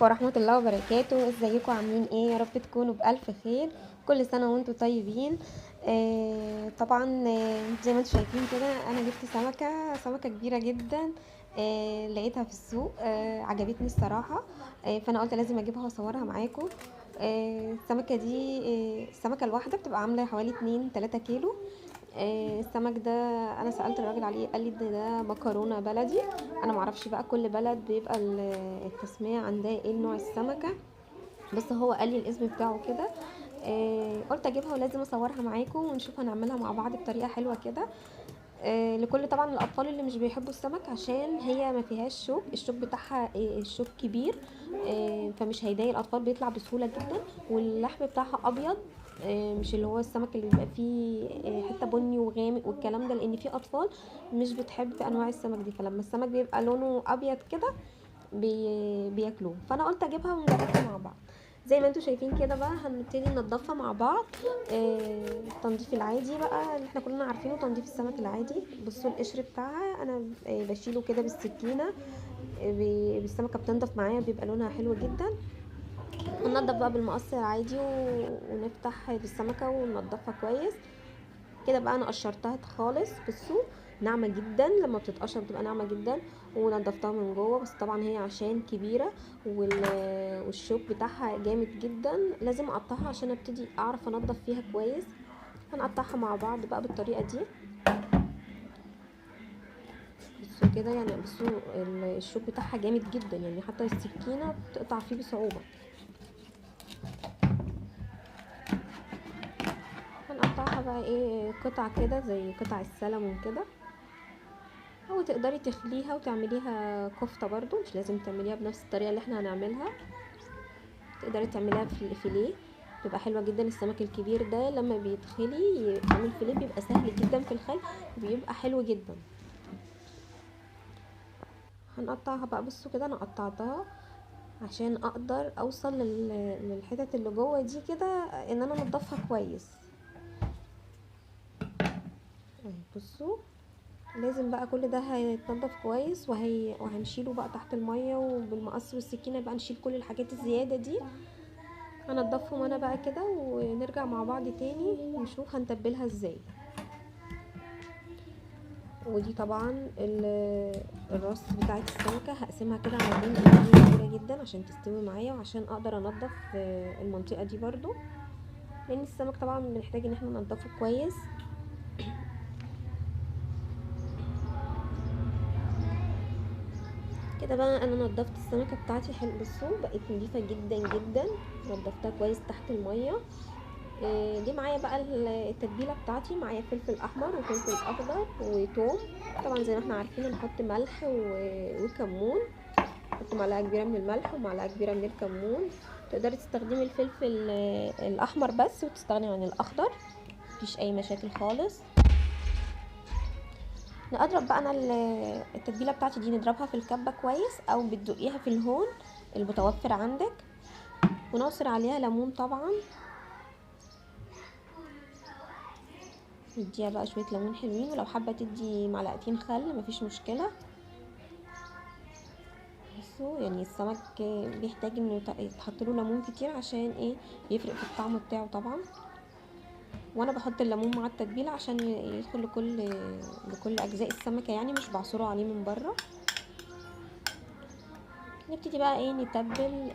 عليكم ورحمة الله وبركاته. ازيكم عاملين ايه؟ يا رب تكونوا بألف خير. كل سنة وانتم طيبين. طبعا، زي ما انتم شايفين كده انا جبت سمكة كبيرة جدا. لقيتها في السوق، عجبتني الصراحة. فانا قلت لازم اجيبها واصورها معاكم. السمكة دي، السمكة الواحدة بتبقى عاملة حوالي 2-3 كيلو. السمك ده انا سألت الراجل عليه، قال لي ده مكرونة بلدي. انا معرفش بقى كل بلد بيبقى التسمية عندها ايه نوع السمكة، بس هو قال لي الاسم بتاعه كده. قلت اجيبها ولازم اصورها معاكم ونشوف هنعملها مع بعض بطريقة حلوة كده. لكل طبعا الاطفال اللي مش بيحبوا السمك، عشان هي ما فيهاش شوك، الشوك بتاعها الشوك كبير. فمش هيضايق الاطفال، بيطلع بسهولة جدا. واللحم بتاعها ابيض، مش اللي هو السمك اللي بيبقى فيه حته بني وغامق والكلام ده، لان في اطفال مش بتحب انواع السمك دي، فلما السمك بيبقى لونه ابيض كده بياكلوه. فانا قلت اجيبها ونجربها مع بعض. زي ما انتم شايفين كده بقى هنبتدي ننضفها مع بعض. التنظيف العادي بقى اللي احنا كلنا عارفينه، تنظيف السمك العادي. بصوا القشر بتاعها انا بشيله كده بالسكينه. بالسمكه بتنضف معايا، بيبقى لونها حلو جدا. هننضف بقى بالمقص العادي ونفتح السمكه وننضفها كويس كده. بقى انا قشرتها خالص، بصوا ناعمه جدا، لما بتتقشر بتبقى ناعمه جدا. ونضفتها من جوه، بس طبعا هي عشان كبيره والشوك بتاعها جامد جدا، لازم اقطعها عشان ابتدي اعرف انضف فيها كويس. هنقطعها مع بعض بقى بالطريقه دي. بصوا كده، يعني بصوا الشوك بتاعها جامد جدا، يعني حتى السكينه بتقطع فيه بصعوبه. هنقطعها بقى ايه قطع كده زي قطع السلمون كده. او تقدري تخليها وتعمليها كفتة برضو، مش لازم تعمليها بنفس الطريقة اللي احنا هنعملها. تقدري تعمليها في فيليه، بتبقى حلوة جدا. السمك الكبير ده لما بيتخلي يعمل فيليه بيبقى سهل جدا في الخل، وبيبقى حلو جدا. هنقطعها بقى، بصوا كده انا قطعتها عشان اقدر اوصل للحتت اللي جوه دي كده، ان انا انضفها كويس. بصوا لازم بقى كل ده هيتنضف كويس، وهنشيله بقى تحت المية، وبالمقص والسكينة بقى نشيل كل الحاجات الزيادة دي. هنضفهم انا بقى كده، ونرجع مع بعض تاني نشوف هنتبلها ازاي. ودي طبعا الراس بتاعت السمكة هقسمها كده على كمية كبيرة جدا عشان تستوي معايا، وعشان اقدر انضف المنطقة دي برضو، لان السمك طبعا بنحتاج ان احنا ننضفه كويس كده. بقى انا نضفت السمكه بتاعتي حلو، بصوا بقت نضيفه جدا جدا. نضفتها كويس تحت الميه. دي معايا بقى التتبيله بتاعتي، معايا فلفل احمر وفلفل اخضر وتوم. طبعا زي ما احنا عارفين نحط ملح وكمون. نحط معلقه كبيره من الملح ومعلقه كبيره من الكمون. تقدري تستخدمي الفلفل الاحمر بس، وتستغني عن الاخضر، مفيش اي مشاكل خالص. نضرب بقى انا التتبيله بتاعتي دي، نضربها في الكبه كويس، او بتدقيها في الهون المتوفر عندك. ونعصر عليها ليمون طبعا، نديها بقى شويه ليمون حلوين، ولو حابه تدي معلقتين خل مفيش مشكله. بصوا يعني السمك بيحتاج انه يتحط له ليمون كتير، عشان ايه؟ يفرق في الطعم بتاعه طبعا. وانا بحط الليمون مع التتبيله عشان يدخل لكل اجزاء السمكه، يعني مش بعصره عليه من بره. نبتدي بقى ايه نتبل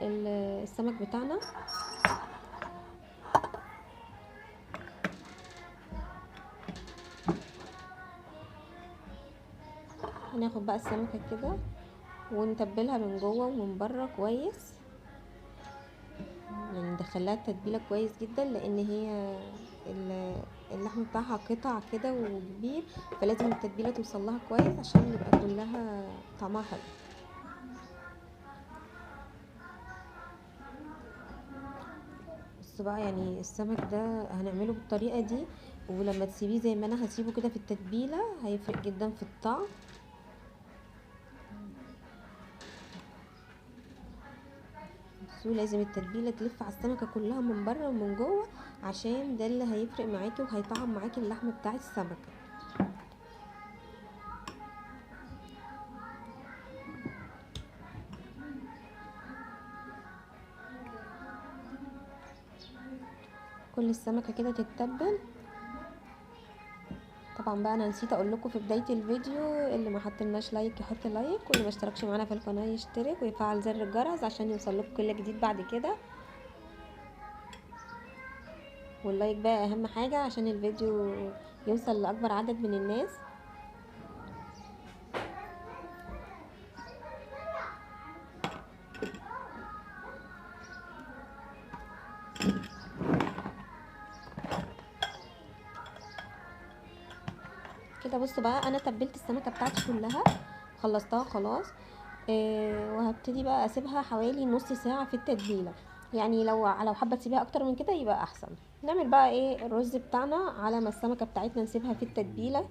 السمك بتاعنا. هناخد بقى السمكه كده ونتبلها من جوه ومن بره كويس، يعني ندخلها التتبيله كويس جدا، لان هي اللحم بتاعها قطع كده وكبير، فلازم التتبيله توصلها كويس عشان يبقى كلها طعمها حلو. بس بقى يعني السمك ده هنعمله بالطريقه دي، ولما تسيبيه زي ما انا هسيبه كده في التتبيله هيفرق جدا في الطعم. بصوا لازم التتبيله تلف على السمكه كلها من بره ومن جوه، عشان ده اللي هيفرق معاكي وهيطعم معاكي اللحمه بتاعه السمكه. كل السمكه كده تتبل. طبعا بقى انا نسيت اقول لكم في بدايه الفيديو، اللي ما حطلناش لايك يحط لايك، واللي ما اشتركش معانا في القناه يشترك ويفعل زر الجرس عشان يوصل لكم كل جديد بعد كده. واللايك بقى اهم حاجه عشان الفيديو يوصل لاكبر عدد من الناس. كده بصوا بقى، انا تبلت السمكه بتاعتي كلها، خلصتها خلاص. وهبتدي بقى اسيبها حوالي نص ساعه في التتبيله. يعني لو حابه تسيبيها اكتر من كده يبقى احسن. نعمل بقى ايه الرز بتاعنا على ما السمكه بتاعتنا نسيبها في التتبيله.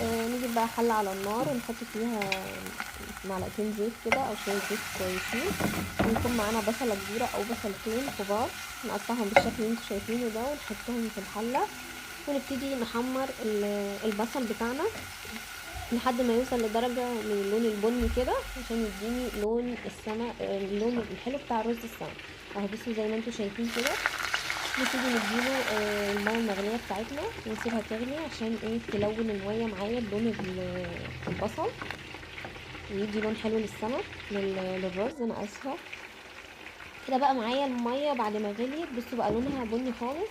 نجيب بقى حله على النار ونحط فيها معلقتين زيت كده او شويه زيت كويسين، ويكون معانا بصله كبيره او بصلتين كبار نقطعهم بالشكل اللي انتوا شايفينه ده ونحطهم في الحله، ونبتدي نحمر البصل بتاعنا لحد ما يوصل لدرجة من اللون البني كده عشان يديني لون السمك، اللون الحلو بتاع رز السمك اهو. بصوا زي ما انتوا شايفين كده، نبتدي نديله المية المغلية بتاعتنا ونسيبها تغلي عشان ايه تلون المية معايا بلون البصل ويدي لون حلو للسمك للرز، انا اسفة. كده بقى معايا المية بعد ما غليت، بصوا بقى لونها بني خالص.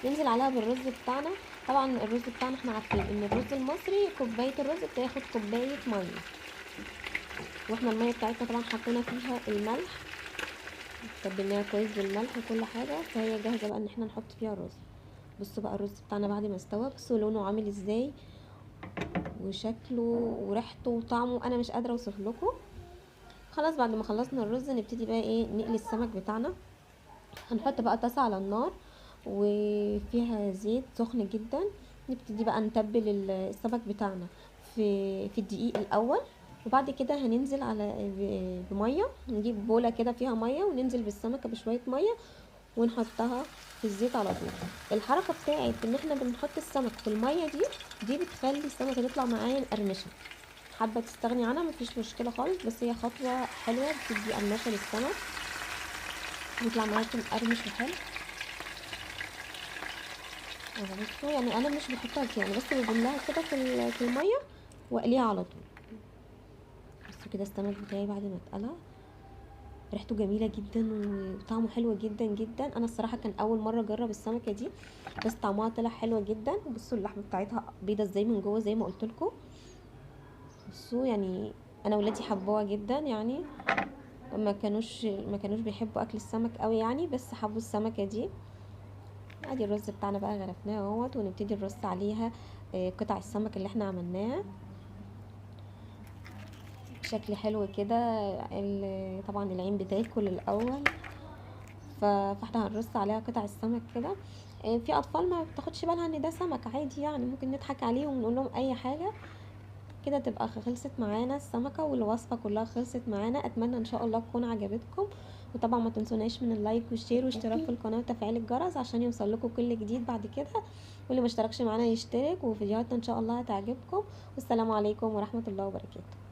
ننزل عليها بالرز بتاعنا. طبعا الرز بتاعنا احنا عارفين ان الرز المصري كوبايه الرز بتاخد كوبايه ميه، واحنا الميه بتاعتنا طبعا حطينا فيها الملح، تبلناها كويس بالملح وكل حاجه، فهي جاهزه بقى ان احنا نحط فيها الرز. بصوا بقى الرز بتاعنا بعد ما استوى، بصوا لونه عامل ازاي وشكله وريحته وطعمه، انا مش قادره اوصف لكم. خلاص بعد ما خلصنا الرز نبتدي بقى ايه نقلي السمك بتاعنا. هنحط بقى طاسه على النار وفيها زيت سخن جدا. نبتدي بقى نتبل السمك بتاعنا في الدقيق الاول، وبعد كده هننزل على بميه، نجيب بوله كده فيها ميه وننزل بالسمكه بشويه ميه ونحطها في الزيت على طول. الحركه بتاعت ان احنا بنحط السمك في الميه دي بتخلي السمكه تطلع معايا مقرمشه. حابه تستغني عنها مفيش مشكله خالص، بس هي خطوه حلوه بتدي قرمشه للسمك بيطلع معاكم مقرمش وحلو. بصوا يعني انا مش بحطها يعني، بس ببلها كده في الميه واقليها على طول. بصوا كده السمك بتاعي بعد ما اتقلى ريحته جميله جدا وطعمه حلو جدا جدا. انا الصراحه كان اول مره اجرب السمكه دي، بس طعمها طلع حلو جدا. بصوا اللحمه بتاعتها بيضه ازاي من جوه زي ما قلت لكم. بصوا يعني انا ولادي حبوها جدا، يعني ما كانوش بيحبوا اكل السمك قوي يعني، بس حبوا السمكه دي. ادي الرز بتاعنا بقى غرفناه اهوت، ونبتدي نرص عليها قطع السمك اللي احنا عملناها بشكل حلو كده. طبعا العين بتاكل الاول، فاحنا هنرص عليها قطع السمك كده. في اطفال ما بتاخدش بالها ان ده سمك عادي، يعني ممكن نضحك عليهم ونقول لهم اي حاجه. كده تبقى خلصت معانا السمكه والوصفه كلها خلصت معانا. اتمنى ان شاء الله تكون عجبتكم، وطبعا ما تنسوناش من اللايك والشير واشتراك في القناه وتفعيل الجرس عشان يوصل لكم كل جديد بعد كده. واللي ما اشتركش معانا يشترك، وفيديوهاتنا ان شاء الله هتعجبكم. والسلام عليكم ورحمه الله وبركاته.